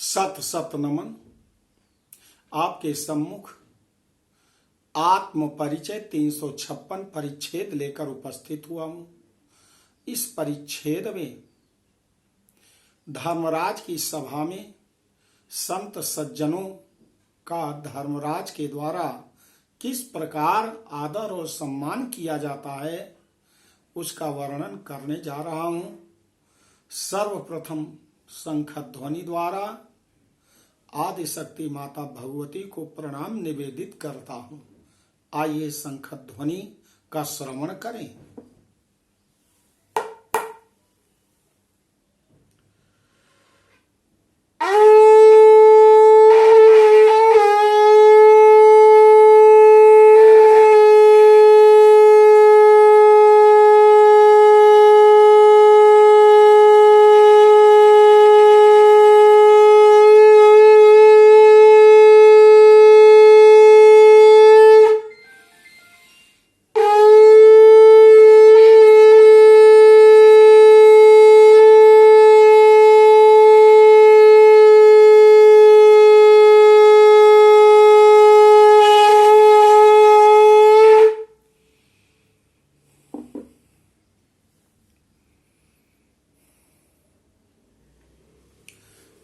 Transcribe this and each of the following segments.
सत सत नमन। आपके सम्मुख आत्म परिचय 356 परिच्छेद लेकर उपस्थित हुआ हूं। इस परिच्छेद में धर्मराज की सभा में संत सज्जनों का धर्मराज के द्वारा किस प्रकार आदर और सम्मान किया जाता है उसका वर्णन करने जा रहा हूं। सर्वप्रथम शंख ध्वनि द्वारा आदि शक्ति माता भगवती को प्रणाम निवेदित करता हूं। आइए शंख ध्वनि का श्रवण करें।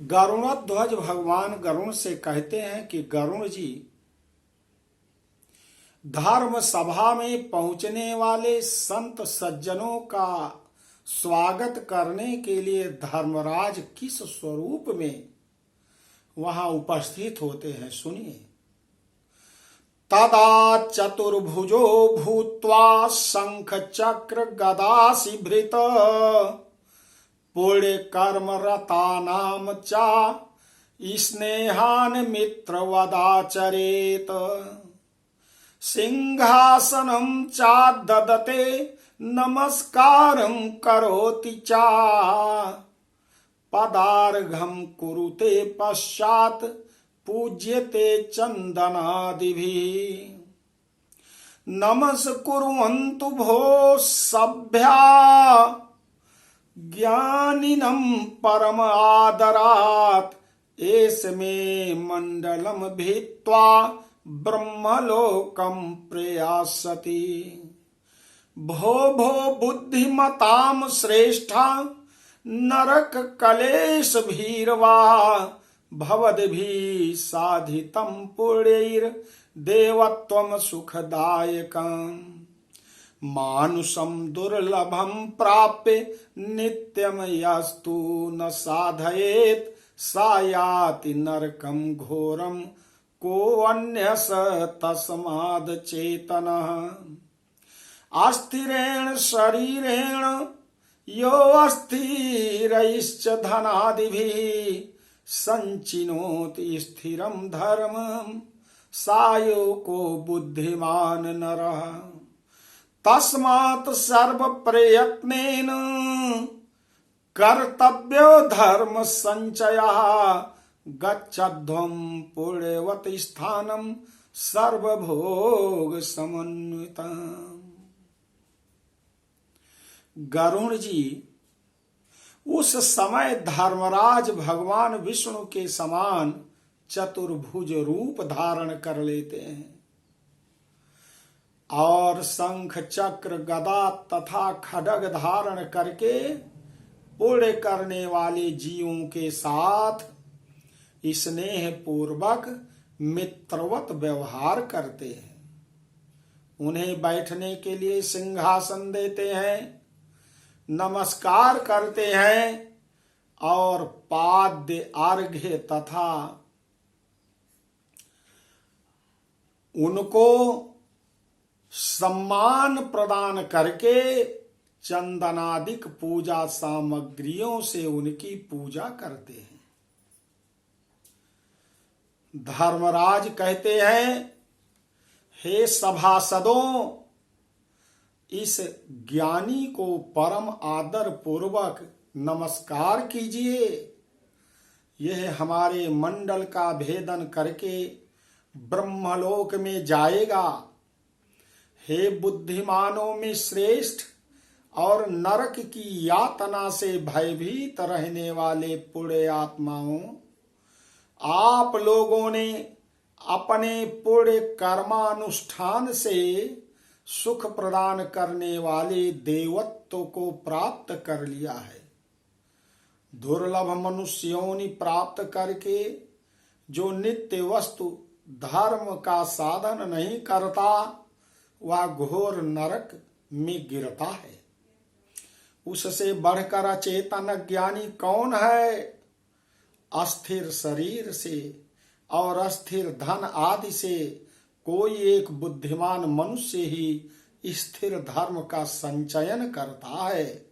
गरुणध्वज भगवान गरुण से कहते हैं कि गरुण जी, धर्म सभा में पहुंचने वाले संत सज्जनों का स्वागत करने के लिए धर्मराज किस स्वरूप में वहां उपस्थित होते हैं, सुनिए। तदा चतुर्भुजो भूत्वा शंख चक्र गदासिभृत पुण्य कर्म रता नाम चा स्नेहान मित्र वदाचरेत सिंहासनम चा ददते नमस्कारं करोति चा पदार्घं कुरुते पश्चात पूज्यते चंदनादिभिः नमस्कुर्वन्तु भो सभ्या ज्ञानिनं परम आदरात् एष मे मंडलम भित्वा ब्रह्मलोकं प्रयासति भो भो बुद्धिमतां श्रेष्ठा नरक कलेश भीरवा भवद्भिः साधितं पुण्यैर् देवत्वं सुखदायकम् मानुषं दुर्लभं प्राप्य नित्यं यस्तु न साधयेत् सा याति नरकं घोरं को अन्यस तस्माद् चेतनः अस्थिरेण शरीरेण यो अस्थिरैश्च धनादिभिः संचिनोति स्थिरं धर्मं सायो को बुद्धिमान नरः तस्मात् सर्व प्रयत्नेन कर्तव्यो धर्म संचयः गच्छध्वं पुण्यवत् स्थानं सर्वभोग समन्वितम्। गरुण जी उस समय धर्मराज भगवान विष्णु के समान चतुर्भुज रूप धारण कर लेते हैं और शंख चक्र गदा तथा खड्ग धारण करके पुण्य करने वाले जीवों के साथ स्नेह पूर्वक मित्रवत व्यवहार करते हैं। उन्हें बैठने के लिए सिंहासन देते हैं, नमस्कार करते हैं और पाद्य अर्घ्य तथा उनको सम्मान प्रदान करके चंदनादिक पूजा सामग्रियों से उनकी पूजा करते हैं। धर्मराज कहते हैं, हे सभासदों, इस ज्ञानी को परम आदर पूर्वक नमस्कार कीजिए। यह हमारे मंडल का भेदन करके ब्रह्मलोक में जाएगा। हे बुद्धिमानों में श्रेष्ठ और नरक की यातना से भयभीत रहने वाले पुण्य आत्माओं, आप लोगों ने अपने पुण्य कर्मानुष्ठान से सुख प्रदान करने वाले देवत्व को प्राप्त कर लिया है। दुर्लभ मनुष्य योनि प्राप्त करके जो नित्य वस्तु धर्म का साधन नहीं करता वह घोर नरक में गिरता है। उससे बढ़कर अचेतन ज्ञानी कौन है? अस्थिर शरीर से और अस्थिर धन आदि से कोई एक बुद्धिमान मनुष्य ही स्थिर धर्म का संचयन करता है।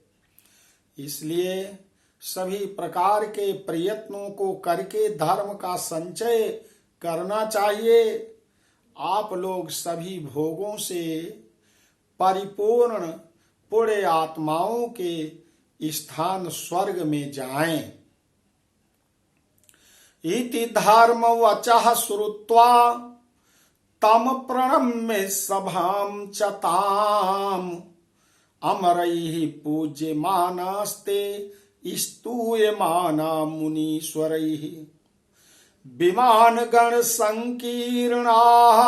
इसलिए सभी प्रकार के प्रयत्नों को करके धर्म का संचय करना चाहिए। आप लोग सभी भोगों से परिपूर्ण पुण्य आत्माओं के स्थान स्वर्ग में जाएं। इति धर्म वचः श्रुत्वा तम प्रणम्य सभां च ताम अमरैः पूज्यमानास्ते स्तूयमाना मुनीश्वरैः विमान गण संकीर्णाः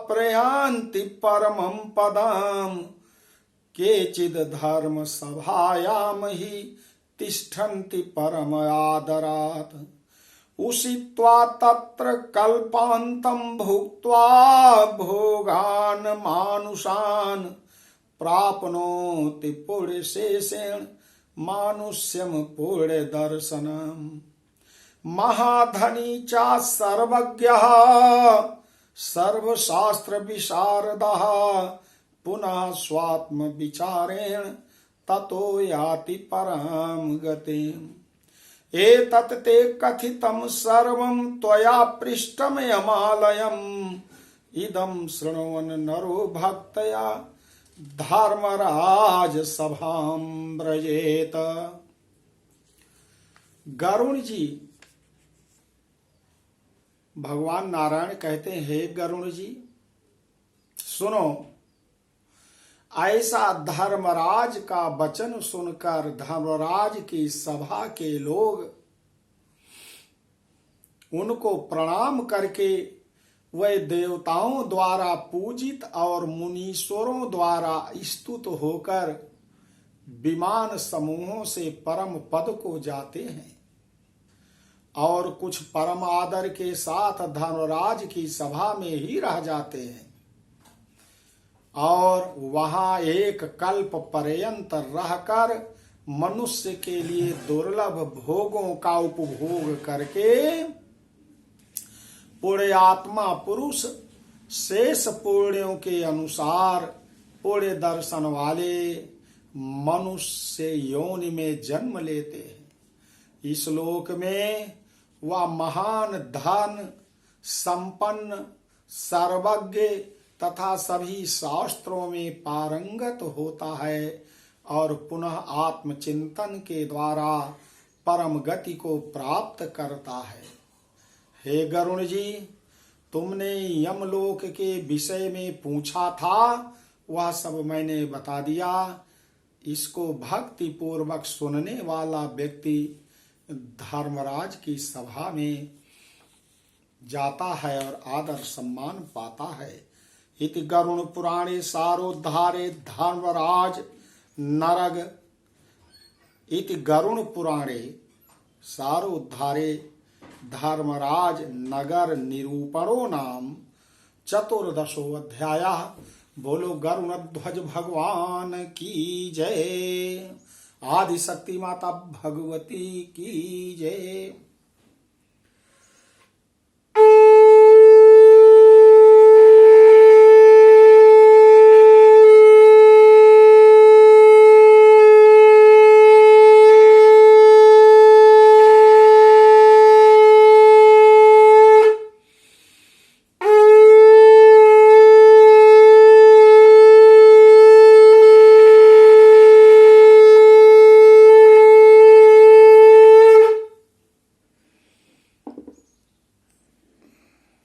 प्रयान्ति परमं पदम् केचिद् धर्म सभायां हि तिष्ठन्ति परम आदरात् उषित्वा तत्र कल्पान्तं भुक्त्वा भोगान् मानुषान् प्राप्नोति पुण्यशेषेण मानुष्यं पुण्यदर्शनम् महाधनी च सर्वज्ञः सर्वशास्त्र विशारदः पुनः स्वात्म विचारेण ततो याति परां गतिम् एतत् ते कथितं सर्वं त्वया पृष्टं यमालयम् इदं शृण्वन् नरो भक्तया धर्मराज सभां व्रजेत। गरुण जी, भगवान नारायण कहते हैं, हे गरुण जी सुनो, ऐसा धर्मराज का वचन सुनकर धर्मराज की सभा के लोग उनको प्रणाम करके वे देवताओं द्वारा पूजित और मुनीश्वरों द्वारा स्तुत होकर विमान समूहों से परम पद को जाते हैं और कुछ परम आदर के साथ धर्मराज की सभा में ही रह जाते हैं और वहां एक कल्प पर्यंत रहकर मनुष्य के लिए दुर्लभ भोगों का उपभोग करके पुण्यात्मा पुरुष शेष पुण्यों के अनुसार पुण्य दर्शन वाले मनुष्य योनि में जन्म लेते हैं। इस लोक में वह महान धन संपन्न सर्वज्ञ तथा सभी शास्त्रों में पारंगत होता है और पुनः आत्मचिंतन के द्वारा परम गति को प्राप्त करता है। हे गरुण जी, तुमने यमलोक के विषय में पूछा था, वह सब मैंने बता दिया। इसको भक्ति पूर्वक सुनने वाला व्यक्ति धर्मराज की सभा में जाता है और आदर सम्मान पाता है। इति गरुण पुराणे सारोद्धारे धर्मराज नरग इति गरुण पुराणे सारोद्धारे धर्मराज नगर निरूपणो नाम चतुर्दशो अध्यायः। बोलो गरुण ध्वज भगवान की जय। आदि शक्ति माता भगवती की जय।